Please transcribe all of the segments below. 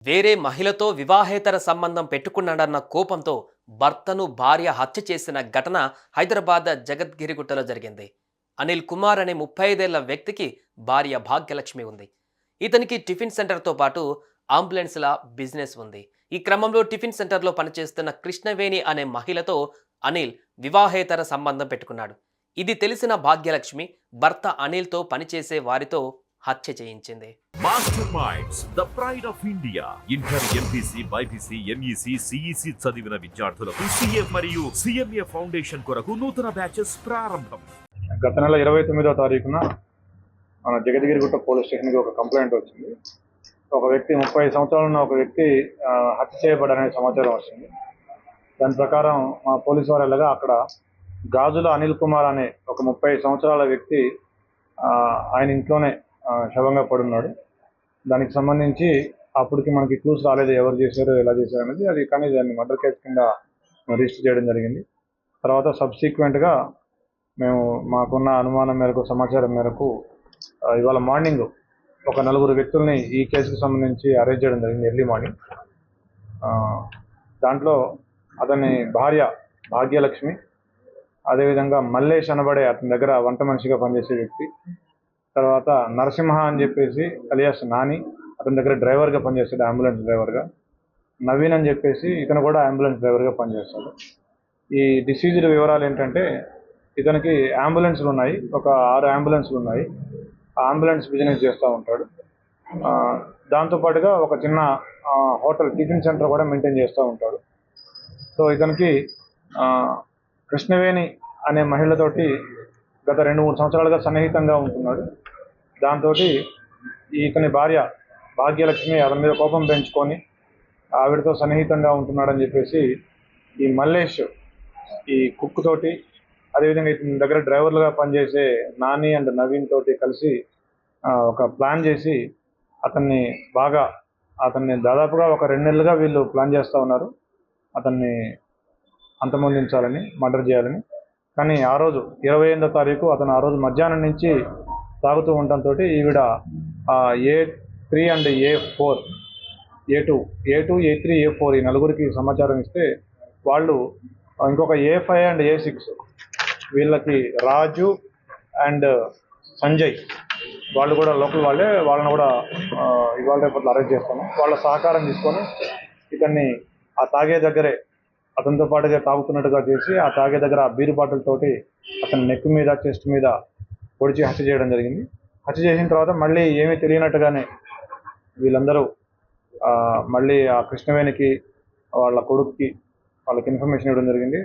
వేరే మహిళతో వివాహేతర సంబంధం పెట్టుకున్నాడన్న కోపంతో భర్తను భార్య హత్య చేసిన ఘటన హైదరాబాద్ జగద్గిరిగుట్టలో జరిగింది. అనిల్ కుమార్ అనే 35 ఏళ్ల వ్యక్తికి భార్య భాగ్యలక్ష్మి ఉంది. ఇతనికి టిఫిన్ సెంటర్తో పాటు అంబులెన్స్ల బిజినెస్ ఉంది. ఈ క్రమంలో టిఫిన్ సెంటర్లో పనిచేస్తున్న కృష్ణవేణి అనే మహిళతో అనిల్ వివాహేతర సంబంధం పెట్టుకున్నాడు. ఇది తెలిసిన భాగ్యలక్ష్మి భర్త అనిల్తో పనిచేసే వారితో హత్య చేయించింది. Master minds the pride of India inter MPC BiPC MEC CEC చదివిన విద్యార్థులకు సిఏ మరియు సిఎంఏ ఫౌండేషన్ కొరకు నూతన బ్యాచెస్ ప్రారంభం. గత నెల 29వ తారీఖున మన జగద్గిరిగుట్ట పోలీస్ స్టేషన్కి ఒక కంప్లైంట్ వచ్చింది. ఒక వ్యక్తి 30 సంవత్సరాలు ఉన్న ఒక వ్యక్తి హత్య చేయబడనే సమాచారం వచ్చింది. దాని ప్రకారం మా పోలీసు వారు వెళ్ళగా అక్కడ గాజుల అనిల్ కుమార్ అనే ఒక 30 సంవత్సరాల వ్యక్తి ఆయన ఇంట్లోనే శవంగా పడున్నాడు. దానికి సంబంధించి అప్పటికి మనకి క్లూస్ రాలేదు, ఎవరు చేశారు ఎలా చేశారు అనేది. అది కానీ దాన్ని మర్డర్ కేసు కింద రిజిస్టర్ చేయడం జరిగింది. తర్వాత సబ్సిక్వెంట్గా మేము మాకున్న అనుమానం మేరకు సమాచారం మేరకు ఇవాళ మార్నింగ్ ఒక 4 వ్యక్తుల్ని ఈ కేసుకు సంబంధించి అరెస్ట్ చేయడం జరిగింది ఎర్లీ మార్నింగ్. దాంట్లో అతని భార్య భాగ్యలక్ష్మి, అదేవిధంగా మల్లేష్ అనబడే అతని దగ్గర వంట మనిషిగా పనిచేసే వ్యక్తి, తర్వాత నరసింహ అని చెప్పేసి అలియాస్ నాని, అతని దగ్గర డ్రైవర్గా పనిచేస్తాడు, అంబులెన్స్ డ్రైవర్గా. నవీన్ అని చెప్పేసి ఇతను కూడా అంబులెన్స్ డ్రైవర్గా పనిచేస్తాడు. ఈ డిసీజ్డ్ వివరాలు ఏంటంటే ఇతనికి అంబులెన్స్లు ఉన్నాయి, ఒక 6 అంబులెన్స్లు ఉన్నాయి. ఆ అంబులెన్స్ బిజినెస్ చేస్తూ ఉంటాడు. దాంతోపాటుగా ఒక చిన్న హోటల్ టిఫిన్ సెంటర్ కూడా మెయింటైన్ చేస్తూ ఉంటాడు. సో ఇతనికి కృష్ణవేణి అనే మహిళతోటి గత 2-3 సంవత్సరాలుగా సన్నిహితంగా ఉంటున్నాడు. దాంతో ఇతని భార్య భాగ్యలక్ష్మి అతని మీద కోపం పెంచుకొని ఆవిడతో సన్నిహితంగా ఉంటున్నాడని చెప్పేసి ఈ మల్లేష్ ఈ కుక్ తోటి, అదేవిధంగా ఇతని దగ్గర డ్రైవర్లుగా పనిచేసే నాని అండ్ నవీన్ తోటి కలిసి ఒక ప్లాన్ చేసి అతన్ని దాదాపుగా ఒక 2 నెలలుగా వీళ్ళు ప్లాన్ చేస్తూ ఉన్నారు అతన్ని అంతమొందించాలని, మర్డర్ చేయాలని. కానీ ఆ రోజు 28వ తారీఖు అతను ఆ రోజు మధ్యాహ్నం నుంచి తాగుతూ ఉండటంతో ఈవిడ A3 and A4 A2 A3 A4 ఈ నలుగురికి సమాచారం ఇస్తే వాళ్ళు ఇంకొక A5 అండ్ A6 వీళ్ళకి రాజు అండ్ సంజయ్ వాళ్ళు కూడా లోకల్ వాళ్ళే, వాళ్ళని కూడా ఇవాళ రేపట్లో అరెస్ట్ చేస్తాము. వాళ్ళ సహకారం తీసుకొని ఇతన్ని ఆ తాగే దగ్గరే అతనితో పాటుగా తాగుతున్నట్టుగా చేసి ఆ తాగే దగ్గర ఆ బీరు బాటిల్ తోటి అతని నెక్ మీద చెస్ట్ మీద పొడిచి హత్య చేయడం జరిగింది. హత్య చేసిన తర్వాత మళ్ళీ ఏమీ తెలియనట్టుగానే వీళ్ళందరూ మళ్ళీ ఆ కృష్ణవేణికి వాళ్ళ కొడుక్కి వాళ్ళకి ఇన్ఫర్మేషన్ ఇవ్వడం జరిగింది.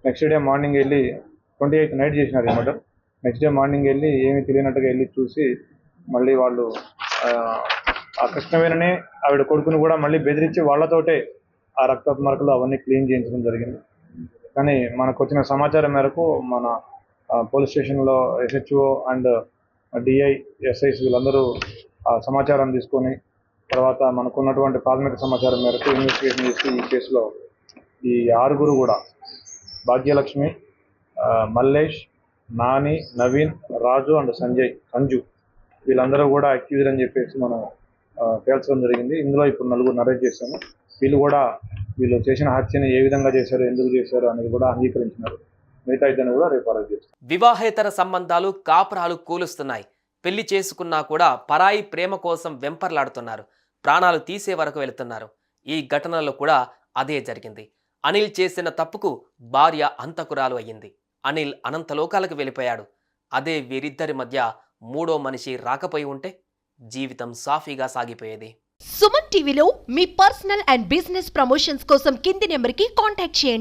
నెక్స్ట్ డే మార్నింగ్ వెళ్ళి 28th నైట్ చేసినారు ఈ మర్డర్. నెక్స్ట్ డే మార్నింగ్ వెళ్ళి ఏమీ తెలియనట్టుగా వెళ్ళి చూసి మళ్ళీ వాళ్ళు ఆ కృష్ణవేణిని ఆవిడ కొడుకుని కూడా మళ్ళీ బెదిరించి వాళ్ళతోటే ఆ రక్తపు మరకలు అవన్నీ క్లీన్ చేయించడం జరిగింది. కానీ మనకు వచ్చిన సమాచారం మేరకు మన పోలీస్ స్టేషన్లో SHO అండ్ DI SIs వీళ్ళందరూ ఆ సమాచారం తీసుకొని తర్వాత మనకున్నటువంటి ప్రాథమిక సమాచారం మేరకు ఇన్వెస్టిగేషన్ చేసి ఈ కేసులో ఈ 6 కూడా భాగ్యలక్ష్మి, మల్లేష్, నాని, నవీన్, రాజు అండ్ సంజు వీళ్ళందరూ కూడా అక్యూజ్డ్ అని చెప్పేసి మనం తేల్చడం జరిగింది. ఇందులో ఇప్పుడు 4 అరెస్ట్ చేశాము. వీళ్ళు చేసిన హత్యని ఏ విధంగా చేశారు, ఎందుకు చేశారు అనేది కూడా అంగీకరించినారు. మిగతా ఇద్దరిని కూడా రేపు అరెస్ట్ చేస్తారు. వివాహేతర సంబంధాలు కాపురాలు కూలుస్తున్నాయి. పెళ్లి చేసుకున్నా కూడా పరాయి ప్రేమ కోసం వెంపర్లాడుతున్నారు. ప్రాణాలు తీసే వరకు వెళుతున్నారు. ఈ ఘటనలో కూడా అదే జరిగింది. అనిల్ చేసిన తప్పుకు భార్య హంతకురాలు అయ్యింది. అనిల్ అనంతలోకాలకు వెళ్ళిపోయాడు. అదే వీరిద్దరి మధ్య 3వ మనిషి రాకపోయి ఉంటే జీవితం సాఫీగా సాగిపోయేది. సుమన్ టీవీలో మీ పర్సనల్ అండ్ బిజినెస్ ప్రమోషన్స్ కోసం కింది నెంబర్కి కాంటాక్ట్ చేయండి.